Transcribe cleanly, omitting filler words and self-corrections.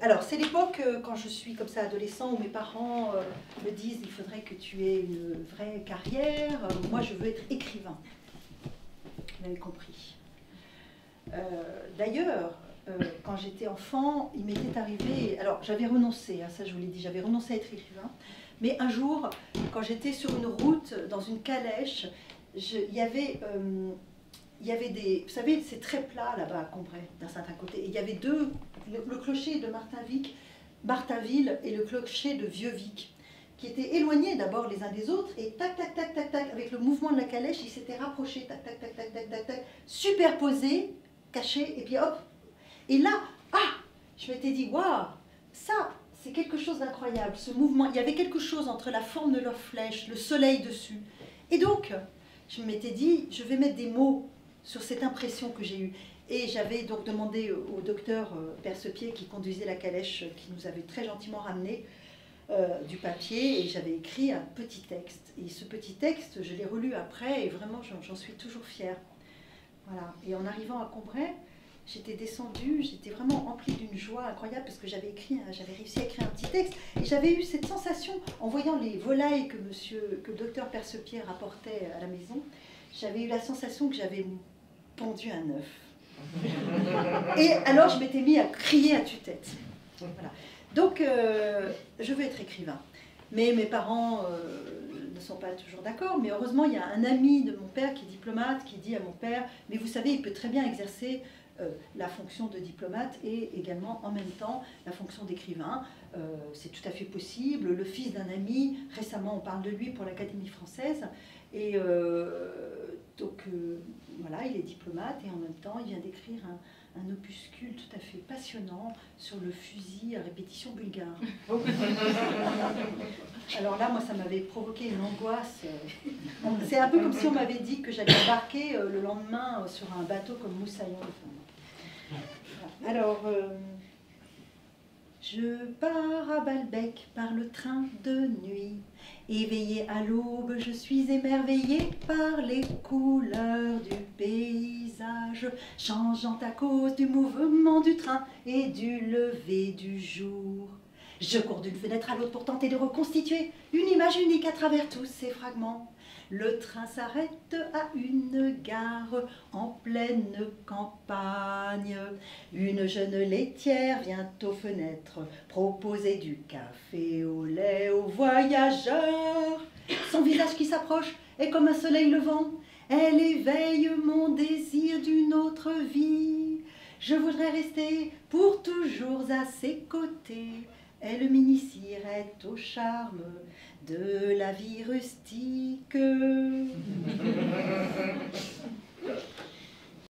Alors, c'est l'époque quand je suis comme ça adolescent où mes parents me disent il faudrait que tu aies une vraie carrière. Moi, je veux être écrivain. Vous l'avez compris. D'ailleurs, quand j'étais enfant, il m'était arrivé... Alors, j'avais renoncé, hein, ça je vous l'ai dit, j'avais renoncé à être écrivain. Mais un jour, quand j'étais sur une route, dans une calèche, il y avait des... Vous savez, c'est très plat là-bas à Combray, d'un certain côté. Et il y avait deux... Le clocher de Martainville et le clocher de Vieux-Vic, qui étaient éloignés d'abord les uns des autres, et tac, tac, tac, tac, tac, avec le mouvement de la calèche, ils s'étaient rapprochés, tac, tac, tac, tac, tac, tac, tac, superposés, cachés, et puis hop. Et là, je m'étais dit, waouh, ça, c'est quelque chose d'incroyable, ce mouvement. Il y avait quelque chose entre la forme de leur flèche, le soleil dessus. Et donc, je m'étais dit, je vais mettre des mots sur cette impression que j'ai eue. Et j'avais donc demandé au docteur Percepied qui conduisait la calèche, qui nous avait très gentiment ramené du papier, et j'avais écrit un petit texte. Et ce petit texte, je l'ai relu après, et vraiment, j'en suis toujours fière. Voilà. Et en arrivant à Combray, j'étais descendue, j'étais vraiment emplie d'une joie incroyable, parce que j'avais réussi à écrire un petit texte, et j'avais eu cette sensation, en voyant les volailles que le docteur Percepied rapportait à la maison, j'avais eu la sensation que j'avais pondu un œuf. Et alors je m'étais mis à crier à tue-tête. Voilà. Donc je veux être écrivain. Mais mes parents ne sont pas toujours d'accord. Mais heureusement, il y a un ami de mon père qui est diplomate qui dit à mon père, mais vous savez, il peut très bien exercer la fonction de diplomate et également en même temps la fonction d'écrivain. C'est tout à fait possible. Le fils d'un ami, récemment on parle de lui pour l'Académie française. Et donc voilà, il est diplomate et en même temps il vient d'écrire un opuscule tout à fait passionnant sur le fusil à répétition bulgare. Alors là, moi, ça m'avait provoqué une angoisse. C'est un peu comme si on m'avait dit que j'allais embarquer le lendemain sur un bateau comme Moussaillon. Alors, je pars à Balbec par le train de nuit. Éveillée à l'aube, je suis émerveillée par les couleurs du paysage, changeant à cause du mouvement du train et du lever du jour. Je cours d'une fenêtre à l'autre pour tenter de reconstituer une image unique à travers tous ces fragments. Le train s'arrête à une gare en pleine campagne. Une jeune laitière vient aux fenêtres proposer du café au lait aux voyageurs. Son visage qui s'approche est comme un soleil levant. Elle éveille mon désir d'une autre vie. Je voudrais rester pour toujours à ses côtés. Elle m'initierait au charme de la vie rustique.